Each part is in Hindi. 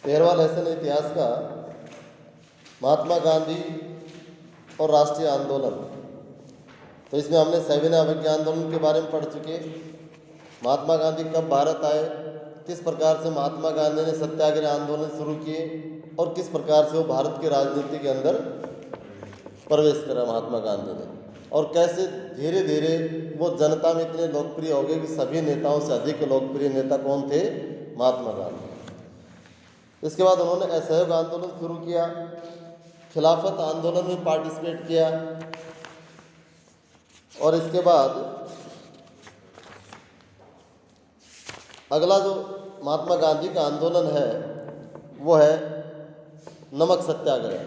13वां लेसन इतिहास का महात्मा गांधी और राष्ट्रीय आंदोलन। तो इसमें हमने सविनय अवज्ञा आंदोलन के बारे में पढ़ चुके। महात्मा गांधी कब भारत आए, किस प्रकार से महात्मा गांधी ने सत्याग्रह आंदोलन शुरू किए और किस प्रकार से वो भारत की राजनीति के अंदर प्रवेश करा महात्मा गांधी ने, और कैसे धीरे धीरे वो जनता में इतने लोकप्रिय हो गए कि सभी नेताओं से अधिक लोकप्रिय नेता कौन थे? महात्मा गांधी। इसके बाद उन्होंने असहयोग आंदोलन शुरू किया, खिलाफत आंदोलन में पार्टिसिपेट किया, और इसके बाद अगला जो महात्मा गांधी का आंदोलन है वो है नमक सत्याग्रह।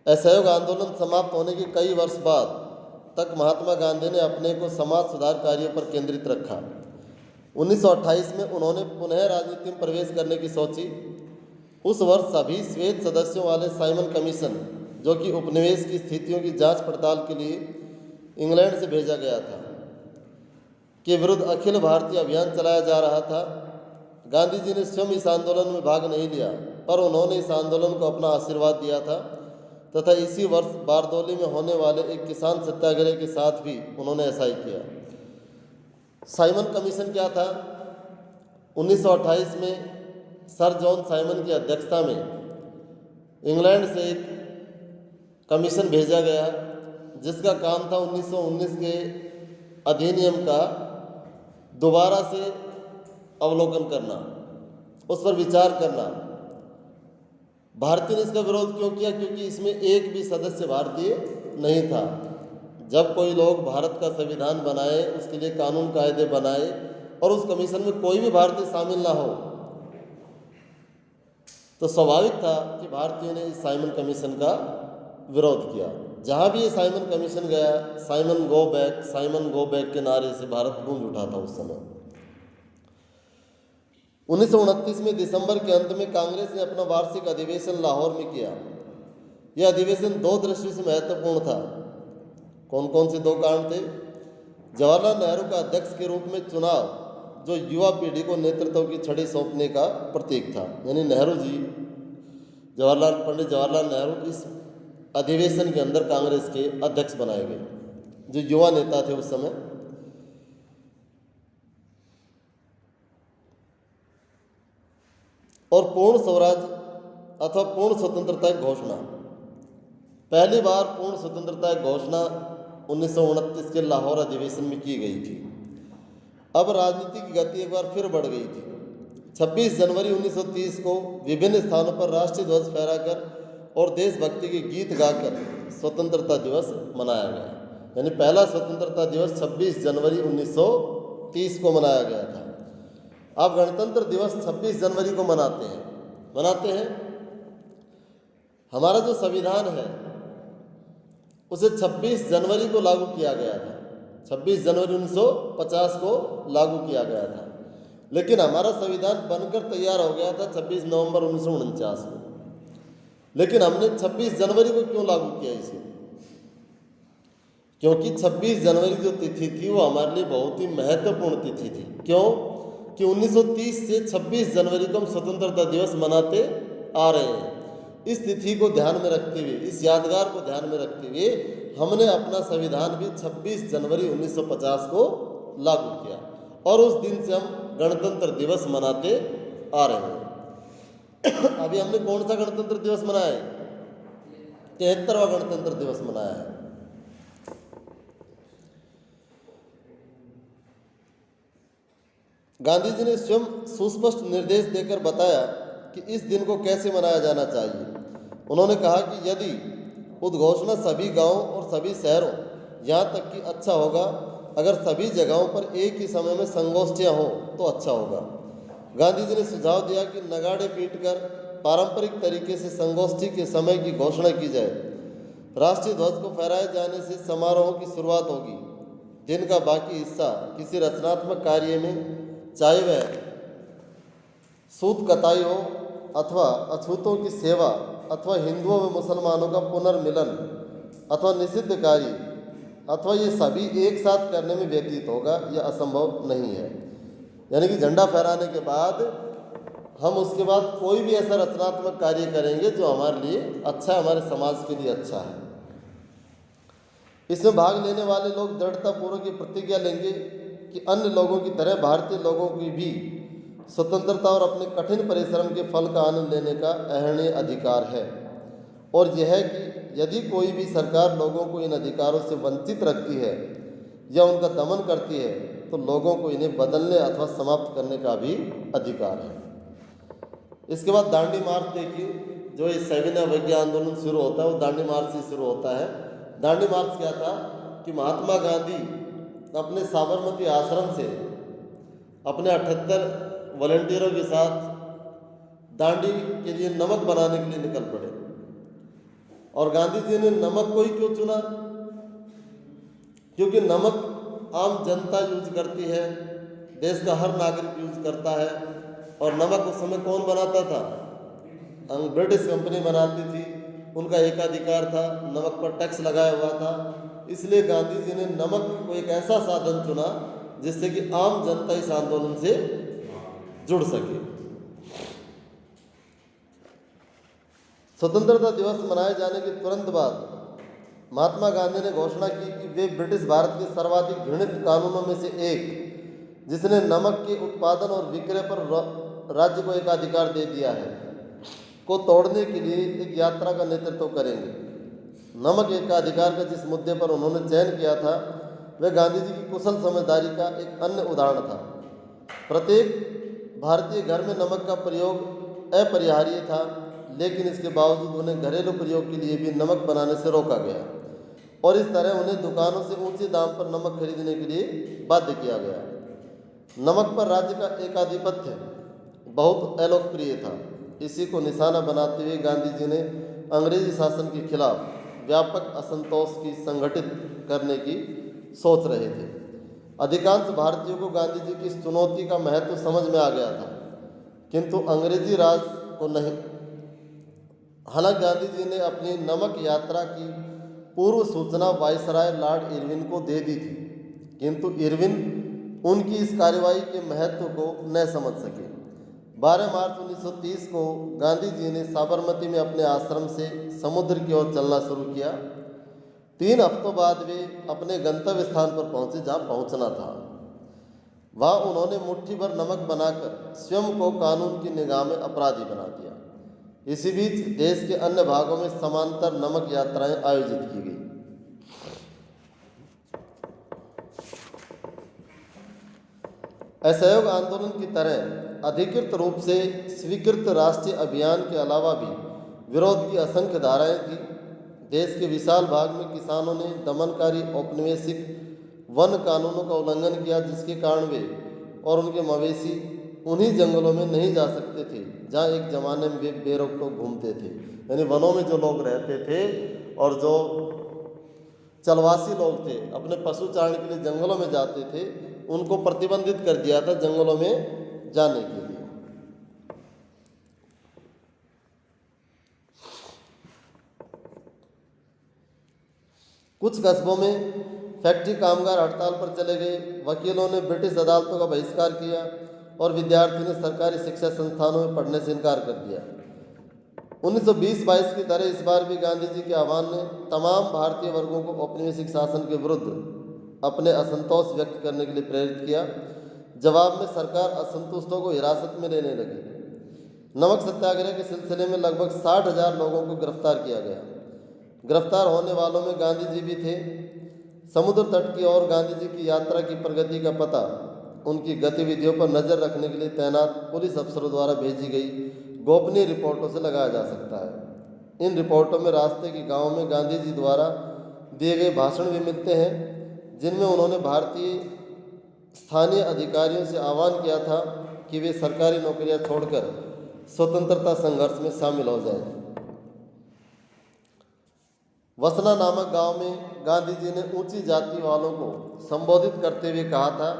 असहयोग आंदोलन समाप्त होने के कई वर्ष बाद तक महात्मा गांधी ने अपने को समाज सुधार कार्यों पर केंद्रित रखा। 1928 में उन्होंने पुनः राजनीति में प्रवेश करने की सोची। उस वर्ष सभी श्वेत सदस्यों वाले साइमन कमीशन, जो कि उपनिवेश की स्थितियों की जांच पड़ताल के लिए इंग्लैंड से भेजा गया था, के विरुद्ध अखिल भारतीय अभियान चलाया जा रहा था। गांधी जी ने स्वयं इस आंदोलन में भाग नहीं लिया, पर उन्होंने इस आंदोलन को अपना आशीर्वाद दिया था तथा इसी वर्ष बारदोली में होने वाले एक किसान सत्याग्रह के साथ भी उन्होंने ऐसा ही किया। साइमन कमीशन क्या था? 1928 में सर जॉन साइमन की अध्यक्षता में इंग्लैंड से एक कमीशन भेजा गया, जिसका काम था 1919 के अधिनियम का दोबारा से अवलोकन करना, उस पर विचार करना। भारतीय ने इसका विरोध क्यों किया? क्योंकि इसमें एक भी सदस्य भारतीय नहीं था। जब कोई लोग भारत का संविधान बनाए, उसके लिए कानून कायदे बनाए, और उस कमीशन में कोई भी भारतीय शामिल ना हो, तो स्वाभाविक था कि भारतीयों ने इस साइमन कमीशन का विरोध किया। जहाँ भी ये साइमन कमीशन गया, साइमन गो बैक के नारे से भारत गूंज उठा था उस समय। 1929 में दिसंबर के अंत में कांग्रेस ने अपना वार्षिक अधिवेशन लाहौर में किया। यह अधिवेशन दो दृष्टि से महत्वपूर्ण था। कौन कौन से दो कारण थे? जवाहरलाल नेहरू का अध्यक्ष के रूप में चुनाव, जो युवा पीढ़ी को नेतृत्व की छड़ी सौंपने का प्रतीक था। यानी नेहरू जी, पंडित जवाहरलाल नेहरू इस अधिवेशन के अंदर कांग्रेस के अध्यक्ष बनाए गए, जो युवा नेता थे उस समय। और पूर्ण स्वराज अथवा पूर्ण स्वतंत्रता की घोषणा। पहली बार पूर्ण स्वतंत्रता की घोषणा 1929 के लाहौर अधिवेशन में की गई थी। अब राजनीति की गति एक बार फिर बढ़ गई थी। 26 जनवरी 1930 को विभिन्न स्थानों पर राष्ट्रीय ध्वज फहराकर और देशभक्ति के गीत गाकर स्वतंत्रता दिवस मनाया गया। यानी पहला स्वतंत्रता दिवस 26 जनवरी 1930 को मनाया गया था। अब गणतंत्र दिवस 26 जनवरी को मनाते हैं। हमारा जो संविधान है उसे 26 जनवरी को लागू किया गया था। 26 जनवरी 1950 को लागू किया गया था, लेकिन हमारा संविधान बनकर तैयार हो गया था 26 नवंबर 1949 को। लेकिन हमने 26 जनवरी को क्यों लागू किया इसे? क्योंकि 26 जनवरी जो तिथि थी वो हमारे लिए बहुत ही महत्वपूर्ण तिथि थी। क्यों? कि 1930 से 26 जनवरी को हम स्वतंत्रता दिवस मनाते आ रहे हैं। इस तिथि को ध्यान में रखते हुए, इस यादगार को ध्यान में रखते हुए हमने अपना संविधान भी 26 जनवरी 1950 को लागू किया, और उस दिन से हम गणतंत्र दिवस मनाते आ रहे हैं। अभी हमने कौन सा गणतंत्र दिवस मनाया है? 73वां गणतंत्र दिवस मनाया है। गांधी जी ने स्वयं सुस्पष्ट निर्देश देकर बताया कि इस दिन को कैसे मनाया जाना चाहिए। उन्होंने कहा कि यदि उद्घोषणा सभी गांवों और सभी शहरों, यहाँ तक कि अच्छा होगा अगर सभी जगहों पर एक ही समय में संगोष्ठियाँ हों तो अच्छा होगा। गांधी जी ने सुझाव दिया कि नगाड़े पीटकर पारंपरिक तरीके से संगोष्ठी के समय की घोषणा की जाए। राष्ट्रीय ध्वज को फहराए जाने से समारोह की शुरुआत होगी। दिन का बाकी हिस्सा किसी रचनात्मक कार्य में, चाहे वह सूत कताई हो अथवा अछूतों की सेवा अथवा हिंदुओं में मुसलमानों का पुनर्मिलन अथवा निषिद्ध कार्य अथवा ये सभी एक साथ करने में व्यतीत होगा, यह असंभव नहीं है। यानी कि झंडा फहराने के बाद हम उसके बाद कोई भी ऐसा रचनात्मक कार्य करेंगे जो हमारे लिए अच्छा है, हमारे समाज के लिए अच्छा है। इसमें भाग लेने वाले लोग दृढ़तापूर्वक ये प्रतिज्ञा लेंगे कि अन्य लोगों की तरह भारतीय लोगों की भी स्वतंत्रता और अपने कठिन परिश्रम के फल का आनंद लेने का अहर्णीय अधिकार है, और यह है कि यदि कोई भी सरकार लोगों को इन अधिकारों से वंचित रखती है या उनका दमन करती है तो लोगों को इन्हें बदलने अथवा समाप्त करने का भी अधिकार है। इसके बाद दांडी मार्च देखिए, जो इस 7 अवज्ञा आंदोलन शुरू होता है वो दांडी मार्च से शुरू होता है। दांडी मार्च क्या था कि महात्मा गांधी अपने साबरमती आश्रम से अपने 78 वॉलंटियरों के साथ दांडी के लिए नमक बनाने के लिए निकल पड़े। और गांधी जी ने नमक को ही क्यों चुना? क्योंकि नमक आम जनता यूज करती है, देश का हर नागरिक यूज करता है, और नमक उस समय कौन बनाता था? ब्रिटिश कंपनी बनाती थी, उनका एकाधिकार था, नमक पर टैक्स लगाया हुआ था। इसलिए गांधी जी ने नमक को एक ऐसा साधन चुना जिससे कि आम जनता इस आंदोलन से जुड़ सके। स्वतंत्रता दिवस मनाए जाने के तुरंत बाद महात्मा गांधी ने घोषणा की कि वे ब्रिटिश भारत के सर्वाधिक घृणित कानूनों में से एक, जिसने नमक के उत्पादन और विक्रय पर राज्य को एकाधिकार दे दिया है, को तोड़ने के लिए एक यात्रा का नेतृत्व करेंगे। नमक एकाधिकार का जिस मुद्दे पर उन्होंने चयन किया था वह गांधी जी की कुशल समझदारी का एक अन्य उदाहरण था। प्रत्येक भारतीय घर में नमक का प्रयोग अपरिहार्य था, लेकिन इसके बावजूद उन्हें घरेलू प्रयोग के लिए भी नमक बनाने से रोका गया और इस तरह उन्हें दुकानों से ऊंचे दाम पर नमक खरीदने के लिए बाध्य किया गया। नमक पर राज्य का एकाधिपत्य बहुत अलोकप्रिय था। इसी को निशाना बनाते हुए गांधी जी ने अंग्रेजी शासन के खिलाफ व्यापक असंतोष की संगठित करने की सोच रहे थे। अधिकांश भारतीयों को गांधी जी की इस चुनौती का महत्व समझ में आ गया था, किंतु अंग्रेजी राज को नहीं। हालांकि गांधी जी ने अपनी नमक यात्रा की पूर्व सूचना वायसराय लॉर्ड इरविन को दे दी थी, किंतु इरविन उनकी इस कार्रवाई के महत्व को न समझ सके। 12 मार्च 1930 को गांधी जी ने साबरमती में अपने आश्रम से समुद्र की ओर चलना शुरू किया। 3 हफ्तों बाद वे अपने गंतव्य स्थान पर पहुंचे जहां पहुंचना था। वहां उन्होंने मुट्ठी भर नमक बनाकर स्वयं को कानून की निगाह में अपराधी बना दिया। इसी बीच देश के अन्य भागों में समांतर नमक यात्राएं आयोजित की गई। असहयोग आंदोलन की तरह अधिकृत रूप से स्वीकृत राष्ट्रीय अभियान के अलावा भी विरोध की असंख्य धाराएं थी। देश के विशाल भाग में किसानों ने दमनकारी औपनिवेशिक वन कानूनों का उल्लंघन किया, जिसके कारण वे और उनके मवेशी उन्हीं जंगलों में नहीं जा सकते थे जहां एक ज़माने में वे बेरोक-टोक घूमते थे। यानी वनों में जो लोग रहते थे और जो चलवासी लोग थे अपने पशु चारण के लिए जंगलों में जाते थे, उनको प्रतिबंधित कर दिया था जंगलों में जाने के लिए। कुछ कस्बों में फैक्ट्री कामगार हड़ताल पर चले गए, वकीलों ने ब्रिटिश अदालतों का बहिष्कार किया और विद्यार्थियों ने सरकारी शिक्षा संस्थानों में पढ़ने से इनकार कर दिया। 1920-22 की तरह इस बार भी गांधी जी के आह्वान ने तमाम भारतीय वर्गों को औपनिवेशिक शासन के विरुद्ध अपने असंतोष व्यक्त करने के लिए प्रेरित किया। जवाब में सरकार असंतुष्टों को हिरासत में लेने लगी। नमक सत्याग्रह के सिलसिले में लगभग 60,000 लोगों को गिरफ्तार किया गया। गिरफ्तार होने वालों में गांधी जी भी थे। समुद्र तट की ओर गांधी जी की यात्रा की प्रगति का पता उनकी गतिविधियों पर नज़र रखने के लिए तैनात पुलिस अफसरों द्वारा भेजी गई गोपनीय रिपोर्टों से लगाया जा सकता है। इन रिपोर्टों में रास्ते के गांवों में गांधी जी द्वारा दिए गए भाषण भी मिलते हैं, जिनमें उन्होंने भारतीय स्थानीय अधिकारियों से आह्वान किया था कि वे सरकारी नौकरियां छोड़कर स्वतंत्रता संघर्ष में शामिल हो जाएं। वसना नामक गांव में गांधी जी ने ऊंची जाति वालों को संबोधित करते हुए कहा था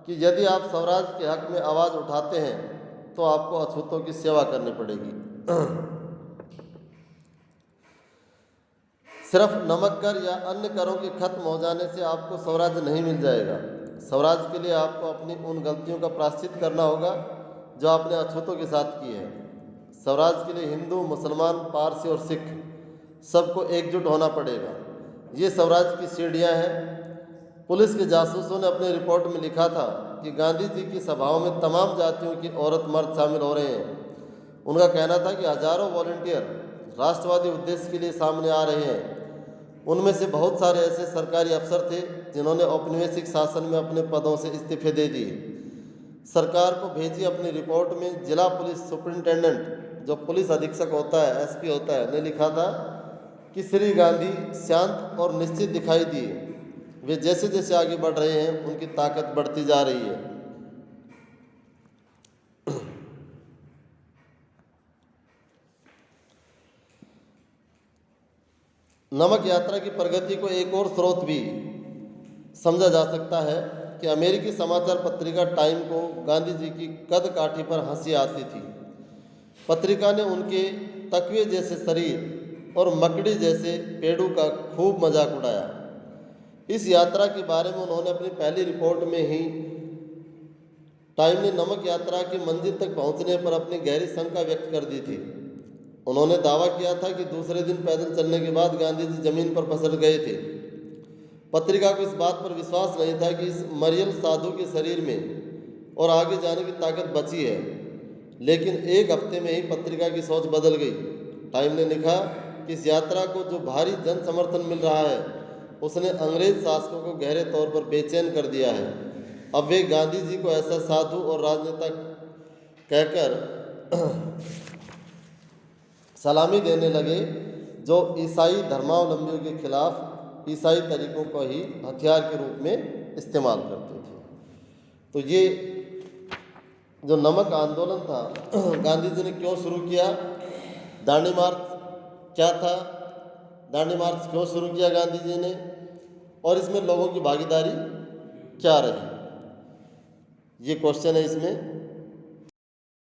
कि यदि आप स्वराज के हक में आवाज़ उठाते हैं तो आपको अछूतों की सेवा करनी पड़ेगी। सिर्फ नमक कर या अन्य करों के खत्म हो जाने से आपको स्वराज नहीं मिल जाएगा। स्वराज के लिए आपको अपनी उन गलतियों का प्रायश्चित करना होगा जो आपने अछूतों के साथ की है। स्वराज के लिए हिंदू, मुसलमान, पारसी और सिख सबको एकजुट होना पड़ेगा। ये स्वराज की सीढ़ियाँ हैं। पुलिस के जासूसों ने अपनी रिपोर्ट में लिखा था कि गांधी जी की सभाओं में तमाम जातियों की औरत मर्द शामिल हो रहे हैं। उनका कहना था कि हजारों वॉलंटियर राष्ट्रवादी उद्देश्य के लिए सामने आ रहे हैं। उनमें से बहुत सारे ऐसे सरकारी अफसर थे जिन्होंने औपनिवेशिक शासन में अपने पदों से इस्तीफे दे दिए। सरकार को भेजी अपनी रिपोर्ट में जिला पुलिस सुपरिंटेंडेंट, जो पुलिस अधीक्षक होता है, एसपी होता है, ने लिखा था कि श्री गांधी शांत और निश्चित दिखाई दिए। वे जैसे जैसे आगे बढ़ रहे हैं उनकी ताकत बढ़ती जा रही है। नमक यात्रा की प्रगति को एक और स्रोत भी समझा जा सकता है कि अमेरिकी समाचार पत्रिका टाइम को गांधी जी की कद काठी पर हंसी आती थी। पत्रिका ने उनके तकवे जैसे शरीर और मकड़ी जैसे पेड़ों का खूब मजाक उड़ाया। इस यात्रा के बारे में उन्होंने अपनी पहली रिपोर्ट में ही टाइम ने नमक यात्रा की मंजिल तक पहुंचने पर अपनी गहरी शंका व्यक्त कर दी थी। उन्होंने दावा किया था कि दूसरे दिन पैदल चलने के बाद गांधी जी जमीन पर फिसल गए थे। पत्रिका को इस बात पर विश्वास नहीं था कि इस मरियल साधु के शरीर में और आगे जाने की ताकत बची है, लेकिन एक हफ्ते में ही पत्रिका की सोच बदल गई। टाइम ने लिखा कि इस यात्रा को जो भारी जन समर्थन मिल रहा है उसने अंग्रेज शासकों को गहरे तौर पर बेचैन कर दिया है। अब वे गांधी जी को ऐसा साधु और राजनेता कहकर सलामी देने लगे जो ईसाई धर्मावलंबियों के खिलाफ ईसाई तरीकों को ही हथियार के रूप में इस्तेमाल करते थे। तो ये जो नमक आंदोलन था गांधी जी ने क्यों शुरू किया, दांडी मार्च क्या था, दांडी मार्च क्यों शुरू किया गांधी जी ने, और इसमें लोगों की भागीदारी क्या रही, ये क्वेश्चन है इसमें।